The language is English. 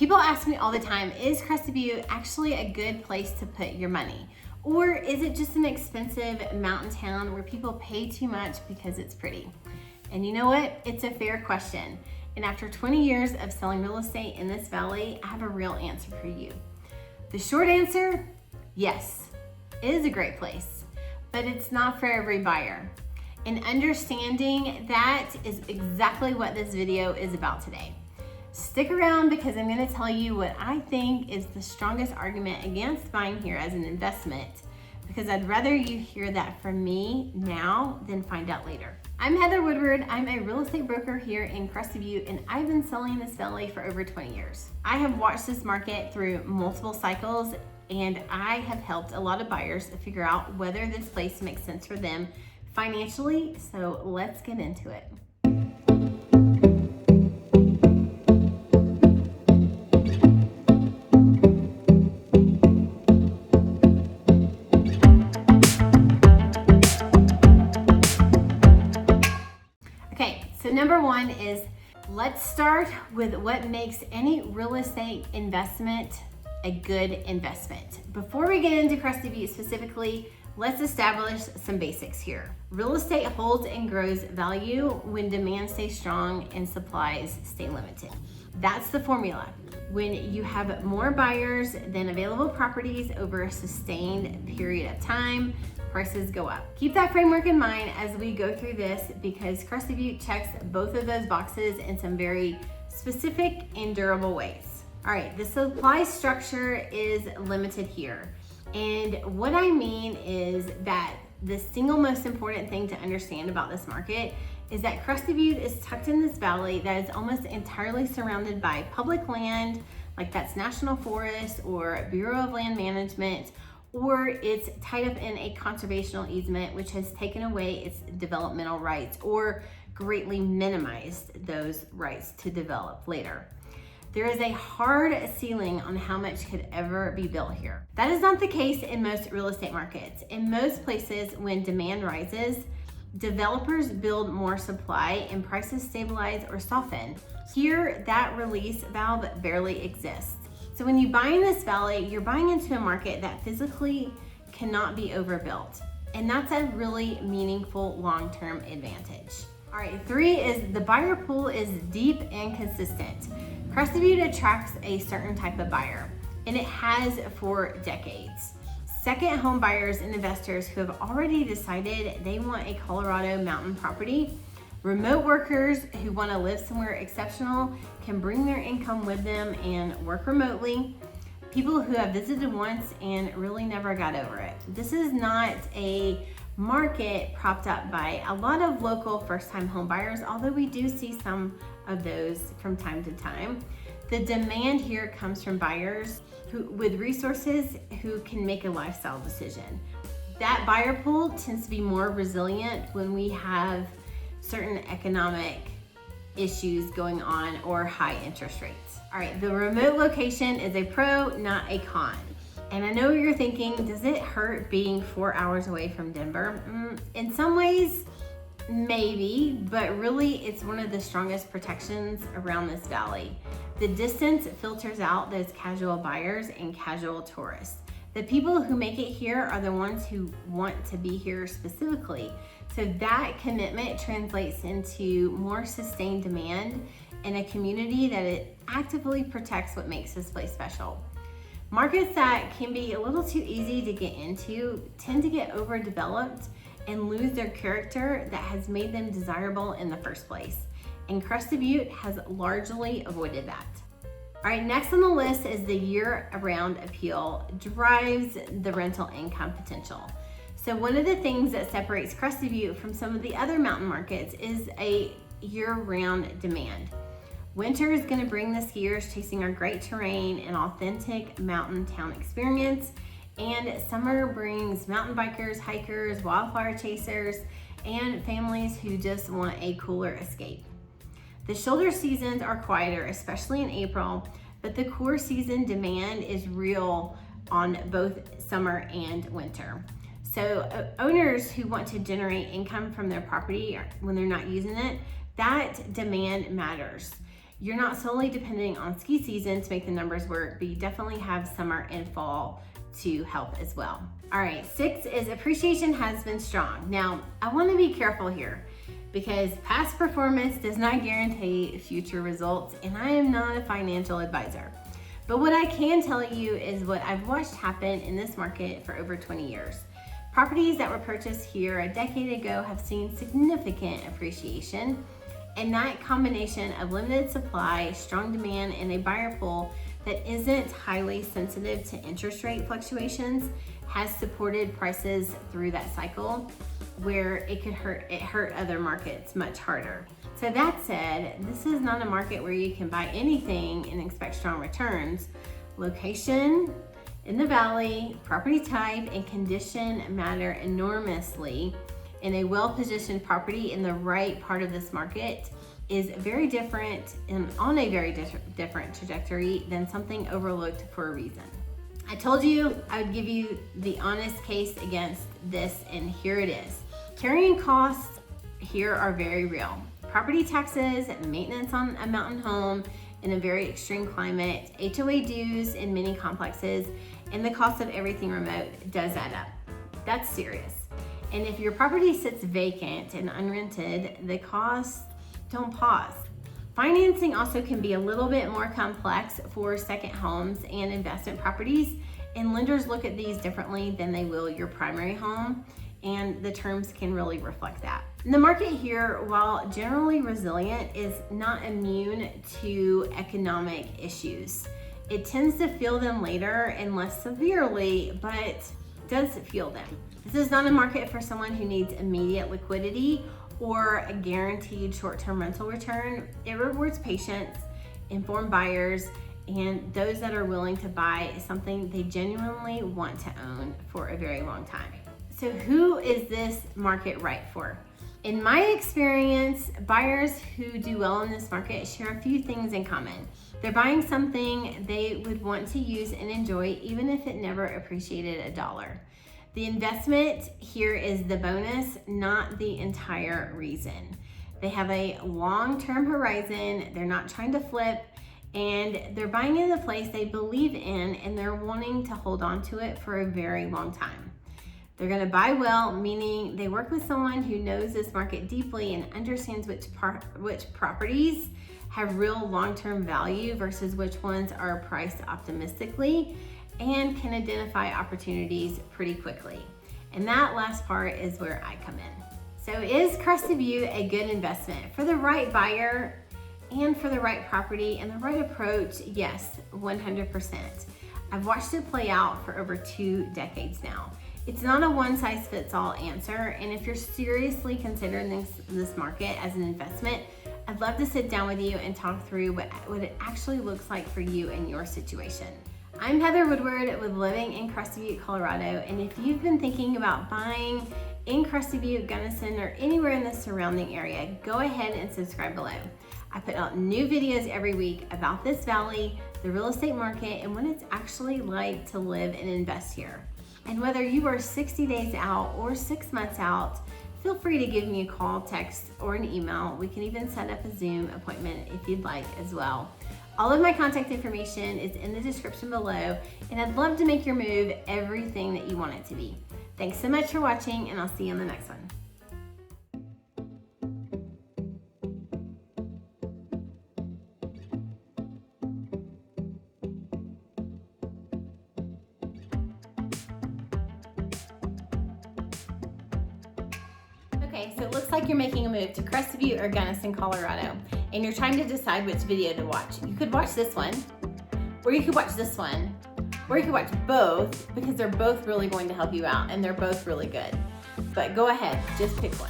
People ask me all the time, is Crested Butte actually a good place to put your money? Or is it just an expensive mountain town where people pay too much because it's pretty? And you know what? It's a fair question. And after 20 years of selling real estate in this valley, I have a real answer for you. The short answer, yes, it is a great place, but it's not for every buyer. And understanding that is exactly what this video is about today. Stick around because I'm going to tell you what I think is the strongest argument against buying here as an investment, because I'd rather you hear that from me now than find out later. I'm Heather Woodward. I'm a real estate broker here in Crested Butte, and I've been selling this valley for over 20 years. I have watched this market through multiple cycles, and I have helped a lot of buyers figure out whether this place makes sense for them financially. So let's get into it. Number one is, let's start with what makes any real estate investment a good investment. Before we get into Crested Butte specifically, let's establish some basics here. Real estate holds and grows value when demand stays strong and supplies stay limited. That's the formula. When you have more buyers than available properties over a sustained period of time, prices go up. Keep that framework in mind as we go through this, because Crested Butte checks both of those boxes in some very specific and durable ways. All right, the supply structure is limited here. And what I mean is that the single most important thing to understand about this market is that Crested Butte is tucked in this valley that is almost entirely surrounded by public land, like that's National Forest or Bureau of Land Management, or it's tied up in a conservational easement, which has taken away its developmental rights or greatly minimized those rights to develop later. There is a hard ceiling on how much could ever be built here. That is not the case in most real estate markets. In most places, when demand rises, developers build more supply and prices stabilize or soften. Here, that release valve barely exists. So when you buy in this valley, you're buying into a market that physically cannot be overbuilt. And that's a really meaningful long-term advantage. All right, 3 is the buyer pool is deep and consistent. Crested Butte attracts a certain type of buyer, and it has for decades. Second home buyers and investors who have already decided they want a Colorado mountain property. Remote workers who want to live somewhere exceptional can bring their income with them and work remotely. People who have visited once and really never got over it. This is not a market propped up by a lot of local first-time home buyers, although we do see some of those from time to time. The demand here comes from buyers with resources who can make a lifestyle decision. That buyer pool tends to be more resilient when we have certain economic issues going on or high interest rates. All right, the remote location is a pro, not a con. And I know you're thinking, does it hurt being 4 hours away from Denver? In some ways, maybe, but really it's one of the strongest protections around this valley. The distance filters out those casual buyers and casual tourists. The people who make it here are the ones who want to be here specifically. So that commitment translates into more sustained demand in a community that it actively protects what makes this place special. Markets that can be a little too easy to get into tend to get overdeveloped and lose their character that has made them desirable in the first place. And Crested Butte has largely avoided that. All right, next on the list is the year-round appeal drives the rental income potential. So one of the things that separates Crested Butte from some of the other mountain markets is a year-round demand. Winter is gonna bring the skiers chasing our great terrain and authentic mountain town experience. And summer brings mountain bikers, hikers, wildfire chasers, and families who just want a cooler escape. The shoulder seasons are quieter, especially in April, but the core season demand is real on both summer and winter. So owners who want to generate income from their property when they're not using it, that demand matters. You're not solely depending on ski season to make the numbers work, but you definitely have summer and fall to help as well. All right, 6 is appreciation has been strong. Now, I want to be careful here because past performance does not guarantee future results, and I am not a financial advisor. But what I can tell you is what I've watched happen in this market for over 20 years. Properties that were purchased here a decade ago have seen significant appreciation, and that combination of limited supply, strong demand, and a buyer pool that isn't highly sensitive to interest rate fluctuations has supported prices through that cycle where it hurt other markets much harder. So that said, this is not a market where you can buy anything and expect strong returns. Location in the valley, property type, and condition matter enormously, and a well-positioned property in the right part of this market is very different and on a very different trajectory than something overlooked for a reason. I told you I would give you the honest case against this, and here it is. Carrying costs here are very real. Property taxes, maintenance on a mountain home in a very extreme climate, HOA dues in many complexes, and the cost of everything remote does add up. That's serious. And if your property sits vacant and unrented, the costs don't pause. Financing also can be a little bit more complex for second homes and investment properties, and lenders look at these differently than they will your primary home, and the terms can really reflect that. The market here, while generally resilient, is not immune to economic issues. It tends to feel them later and less severely, but does feel them. This is not a market for someone who needs immediate liquidity or a guaranteed short-term rental return. It rewards patience, informed buyers, and those that are willing to buy something they genuinely want to own for a very long time. So who is this market right for? In my experience, buyers who do well in this market share a few things in common. They're buying something they would want to use and enjoy even if it never appreciated $1. The investment here is the bonus, not the entire reason. They have a long-term horizon, they're not trying to flip, and they're buying in a place they believe in, and they're wanting to hold on to it for a very long time. They're gonna buy well, meaning they work with someone who knows this market deeply and understands which properties have real long-term value versus which ones are priced optimistically, and can identify opportunities pretty quickly. And that last part is where I come in. So is Crested Butte a good investment? For the right buyer and for the right property and the right approach, yes, 100%. I've watched it play out for over 2 decades now. It's not a one-size-fits-all answer, and if you're seriously considering this market as an investment, I'd love to sit down with you and talk through what it actually looks like for you and your situation. I'm Heather Woodward with Living in Crested Butte, Colorado, and if you've been thinking about buying in Crested Butte, Gunnison, or anywhere in the surrounding area, go ahead and subscribe below. I put out new videos every week about this valley, the real estate market, and what it's actually like to live and invest here. And whether you are 60 days out or 6 months out, feel free to give me a call, text, or an email. We can even set up a Zoom appointment if you'd like as well. All of my contact information is in the description below, and I'd love to make your move everything that you want it to be. Thanks so much for watching, and I'll see you on the next one. Okay, so it looks like you're making a move to Crested Butte or Gunnison, Colorado, and you're trying to decide which video to watch. You could watch this one, or you could watch this one, or you could watch both, because they're both really going to help you out, and they're both really good. But go ahead, just pick one.